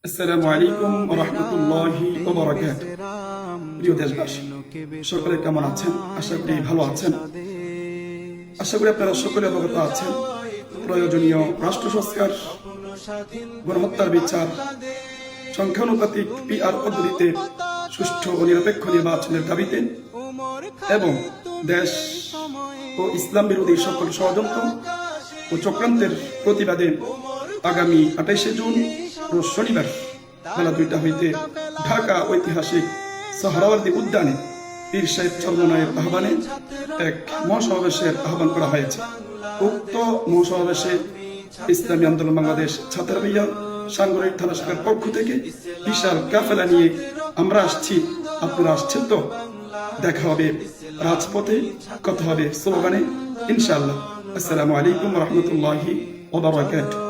আসসালামু আলাইকুম ওয়া রাহমাতুল্লাহি ওয়া বারাকাতুহু। প্রিয় দেশবাসী, সকলে কেমন আছেন? আশা করি ভালো আছেন। আশা করি আপনারা সকলে অবগত আছেন প্রয়োজনীয় রাষ্ট্র সংস্কার, গণহত্যার বিচার, সংখ্যানুপাতিক পিআর পদ্ধতিতে সুষ্ঠু ও নিরপেক্ষ নির্বাচনের দাবিতে এবং দেশ ও ইসলাম বিরোধী সকল ষড়যন্ত্র ও চক্রান্তের প্রতিবাদে আগামী 28শে জুন রোজ শনিবার বেলা 2টা হইতে ঢাকা ঐতিহাসিক সোহরাওয়ার্দী উদ্যানে পীর সাহেব চরমনায়ের আহ্বানে এক মহাসমাবেশের আহ্বান করা হয়েছে। উক্ত মহাসমাবেশে ইসলামী আন্দোলন বাংলাদেশ ছাত্র ভাইয়া সাংগঠনিক থানা শাখার পক্ষ থেকে বিশাল কাফেলা নিয়ে আমরা আসছি। আপনারা আসছেন তো? দেখা হবে রাজপথে, কথা হবে স্লোগানে ইনশাআল্লাহ। আসসালামু আলাইকুম ওয়া রাহমাতুল্লাহি ওয়া বারাকাতুহু।